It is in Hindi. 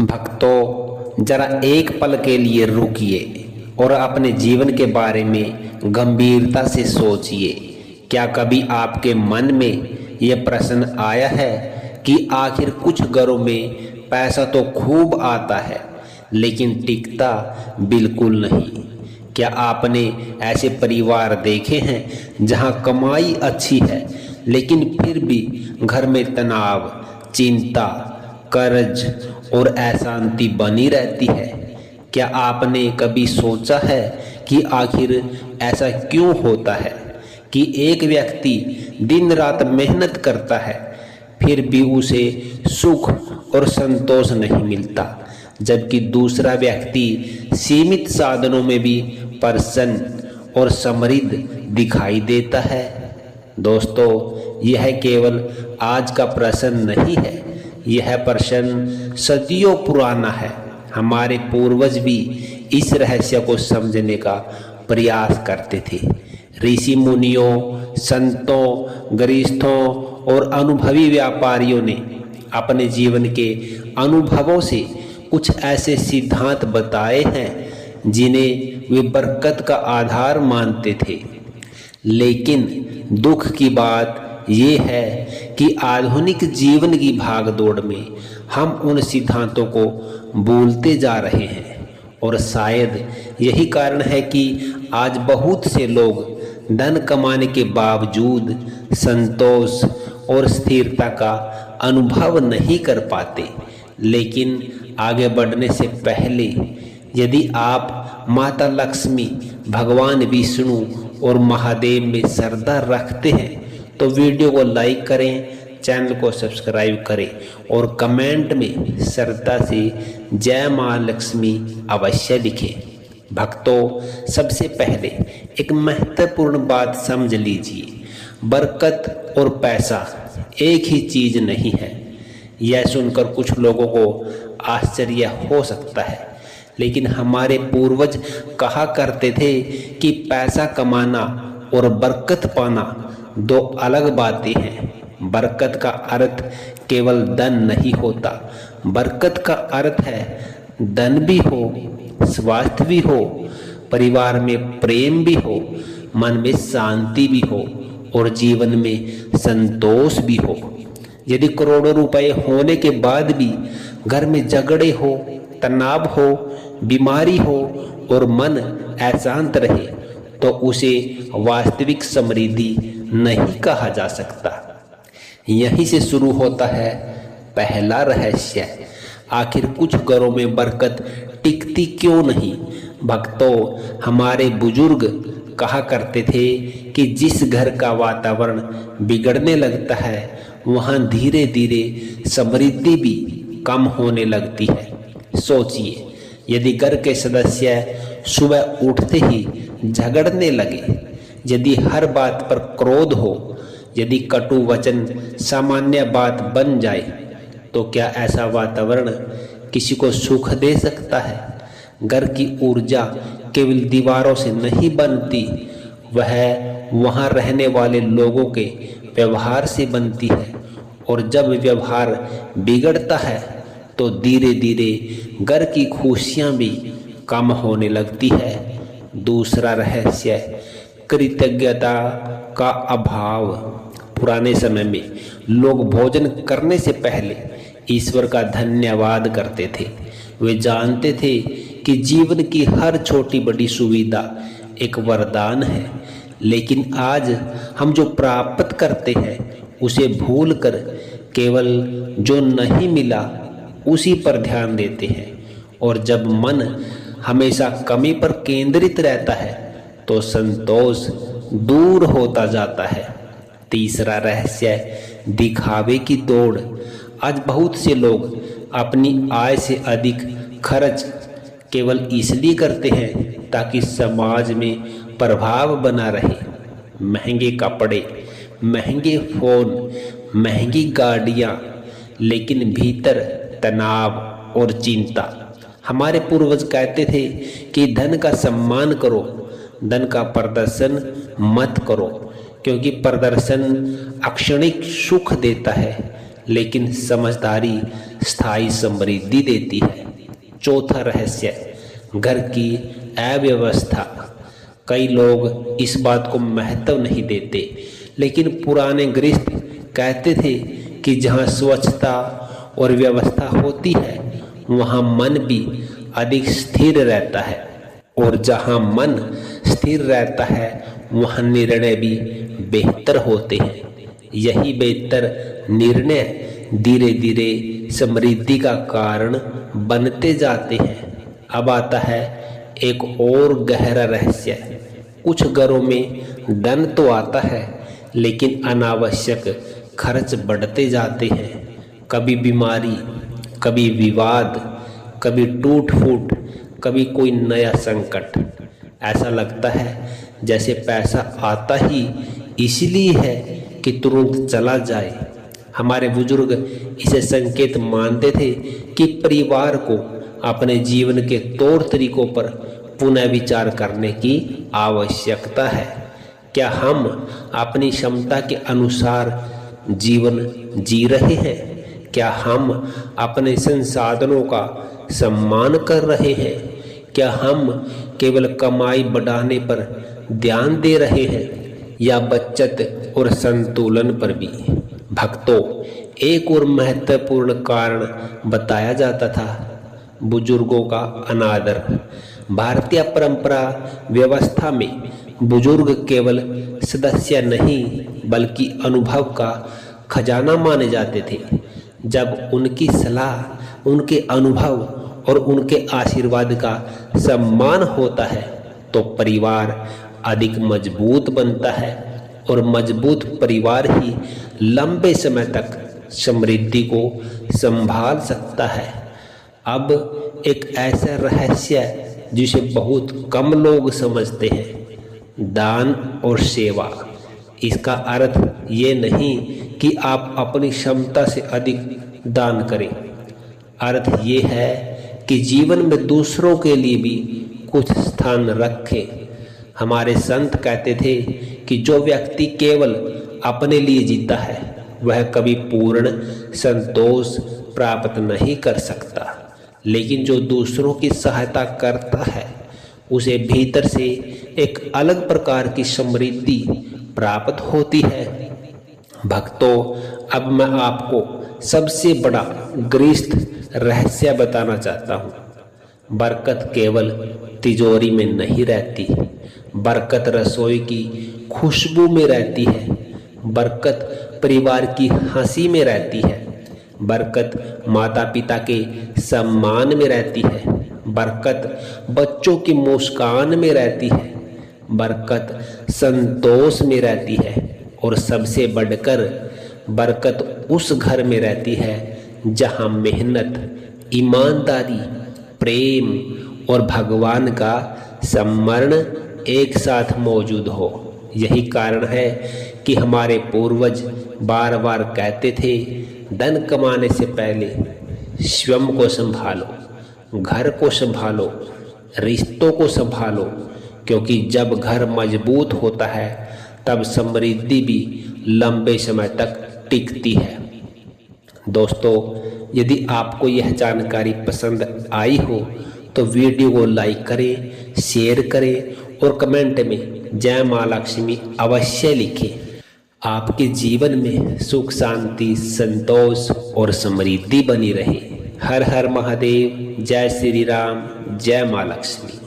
भक्तों, जरा एक पल के लिए रुकिए और अपने जीवन के बारे में गंभीरता से सोचिए। क्या कभी आपके मन में यह प्रश्न आया है कि आखिर कुछ घरों में पैसा तो खूब आता है लेकिन टिकता बिल्कुल नहीं? क्या आपने ऐसे परिवार देखे हैं जहां कमाई अच्छी है लेकिन फिर भी घर में तनाव, चिंता, कर्ज और अशांति बनी रहती है? क्या आपने कभी सोचा है कि आखिर ऐसा क्यों होता है कि एक व्यक्ति दिन रात मेहनत करता है फिर भी उसे सुख और संतोष नहीं मिलता, जबकि दूसरा व्यक्ति सीमित साधनों में भी प्रसन्न और समृद्ध दिखाई देता है? दोस्तों, यह केवल आज का प्रश्न नहीं है, यह प्रश्न सदियों पुराना है। हमारे पूर्वज भी इस रहस्य को समझने का प्रयास करते थे। ऋषि मुनियों, संतों, गृहस्थों और अनुभवी व्यापारियों ने अपने जीवन के अनुभवों से कुछ ऐसे सिद्धांत बताए हैं जिन्हें वे बरकत का आधार मानते थे। लेकिन दुख की बात ये है कि आधुनिक जीवन की भागदौड़ में हम उन सिद्धांतों को भूलते जा रहे हैं और शायद यही कारण है कि आज बहुत से लोग धन कमाने के बावजूद संतोष और स्थिरता का अनुभव नहीं कर पाते। लेकिन आगे बढ़ने से पहले यदि आप माता लक्ष्मी, भगवान विष्णु और महादेव में श्रद्धा रखते हैं तो वीडियो को लाइक करें, चैनल को सब्सक्राइब करें और कमेंट में श्रद्धा से जय माँ लक्ष्मी अवश्य लिखें। भक्तों, सबसे पहले एक महत्वपूर्ण बात समझ लीजिए, बरकत और पैसा एक ही चीज नहीं है। यह सुनकर कुछ लोगों को आश्चर्य हो सकता है, लेकिन हमारे पूर्वज कहा करते थे कि पैसा कमाना और बरकत पाना दो अलग बातें हैं। बरकत का अर्थ केवल धन नहीं होता, बरकत का अर्थ है धन भी हो, स्वास्थ्य भी हो, परिवार में प्रेम भी हो, मन में शांति भी हो और जीवन में संतोष भी हो। यदि करोड़ों रुपए होने के बाद भी घर में झगड़े हो, तनाव हो, बीमारी हो और मन अशांत रहे तो उसे वास्तविक समृद्धि नहीं कहा जा सकता। यहीं से शुरू होता है पहला रहस्य। आखिर कुछ घरों में बरकत टिकती क्यों नहीं? भक्तों, हमारे बुजुर्ग कहा करते थे कि जिस घर का वातावरण बिगड़ने लगता है वहाँ धीरे धीरे समृद्धि भी कम होने लगती है। सोचिए, यदि घर के सदस्य सुबह उठते ही झगड़ने लगे, यदि हर बात पर क्रोध हो, यदि कटु वचन सामान्य बात बन जाए, तो क्या ऐसा वातावरण किसी को सुख दे सकता है? घर की ऊर्जा केवल दीवारों से नहीं बनती, वह वहाँ रहने वाले लोगों के व्यवहार से बनती है। और जब व्यवहार बिगड़ता है तो धीरे धीरे घर की खुशियाँ भी कम होने लगती है। दूसरा रहस्य, कृतज्ञता का अभाव। पुराने समय में लोग भोजन करने से पहले ईश्वर का धन्यवाद करते थे। वे जानते थे कि जीवन की हर छोटी बड़ी सुविधा एक वरदान है। लेकिन आज हम जो प्राप्त करते हैं उसे भूलकर केवल जो नहीं मिला उसी पर ध्यान देते हैं। और जब मन हमेशा कमी पर केंद्रित रहता है तो संतोष दूर होता जाता है। तीसरा रहस्य, दिखावे की दौड़। आज बहुत से लोग अपनी आय से अधिक खर्च केवल इसलिए करते हैं ताकि समाज में प्रभाव बना रहे। महंगे कपड़े, महंगे फोन, महंगी गाड़ियाँ, लेकिन भीतर तनाव और चिंता। हमारे पूर्वज कहते थे कि धन का सम्मान करो, धन का प्रदर्शन मत करो, क्योंकि प्रदर्शन अक्षणिक सुख देता है लेकिन समझदारी स्थायी समृद्धि देती है। चौथा रहस्य, घर की अव्यवस्था। कई लोग इस बात को महत्व नहीं देते, लेकिन पुराने गृहस्थ कहते थे कि जहाँ स्वच्छता और व्यवस्था होती है वहाँ मन भी अधिक स्थिर रहता है, और जहाँ मन स्थिर रहता है वहाँ निर्णय भी बेहतर होते हैं। यही बेहतर निर्णय धीरे धीरे समृद्धि का कारण बनते जाते हैं। अब आता है एक और गहरा रहस्य। कुछ घरों में धन तो आता है, लेकिन अनावश्यक खर्च बढ़ते जाते हैं। कभी बीमारी, कभी विवाद, कभी टूट फूट, कभी कोई नया संकट। ऐसा लगता है जैसे पैसा आता ही इसलिए है कि तुरंत चला जाए। हमारे बुजुर्ग इसे संकेत मानते थे कि परिवार को अपने जीवन के तौर तरीकों पर पुनः विचार करने की आवश्यकता है। क्या हम अपनी क्षमता के अनुसार जीवन जी रहे हैं? क्या हम अपने संसाधनों का सम्मान कर रहे हैं? क्या हम केवल कमाई बढ़ाने पर ध्यान दे रहे हैं या बचत और संतुलन पर भी? भक्तों, एक और महत्वपूर्ण कारण बताया जाता था, बुजुर्गों का अनादर। भारतीय परंपरा व्यवस्था में बुजुर्ग केवल सदस्य नहीं बल्कि अनुभव का खजाना माने जाते थे। जब उनकी सलाह, उनके अनुभव और उनके आशीर्वाद का सम्मान होता है तो परिवार अधिक मजबूत बनता है, और मजबूत परिवार ही लंबे समय तक समृद्धि को संभाल सकता है। अब एक ऐसा रहस्य जिसे बहुत कम लोग समझते हैं, दान और सेवा। इसका अर्थ ये नहीं कि आप अपनी क्षमता से अधिक दान करें। अर्थ ये है कि जीवन में दूसरों के लिए भी कुछ स्थान रखें। हमारे संत कहते थे कि जो व्यक्ति केवल अपने लिए जीता है वह कभी पूर्ण संतोष प्राप्त नहीं कर सकता, लेकिन जो दूसरों की सहायता करता है उसे भीतर से एक अलग प्रकार की समृद्धि प्राप्त होती है। भक्तों, अब मैं आपको सबसे बड़ा गृहस्थ रहस्य बताना चाहता हूँ। बरकत केवल तिजोरी में नहीं रहती, बरकत रसोई की खुशबू में रहती है, बरकत परिवार की हंसी में रहती है, बरकत माता पिता के सम्मान में रहती है, बरकत बच्चों की मुस्कान में रहती है, बरकत संतोष में रहती है, और सबसे बढ़कर बरकत उस घर में रहती है जहाँ मेहनत, ईमानदारी, प्रेम और भगवान का स्मरण एक साथ मौजूद हो। यही कारण है कि हमारे पूर्वज बार बार कहते थे, धन कमाने से पहले स्वयं को संभालो, घर को संभालो, रिश्तों को संभालो, क्योंकि जब घर मजबूत होता है तब समृद्धि भी लंबे समय तक टिकती है। दोस्तों, यदि आपको यह जानकारी पसंद आई हो तो वीडियो को लाइक करें, शेयर करें और कमेंट में जय माँ लक्ष्मी अवश्य लिखें। आपके जीवन में सुख, शांति, संतोष और समृद्धि बनी रहे। हर हर महादेव। जय श्री राम। जय माँ लक्ष्मी।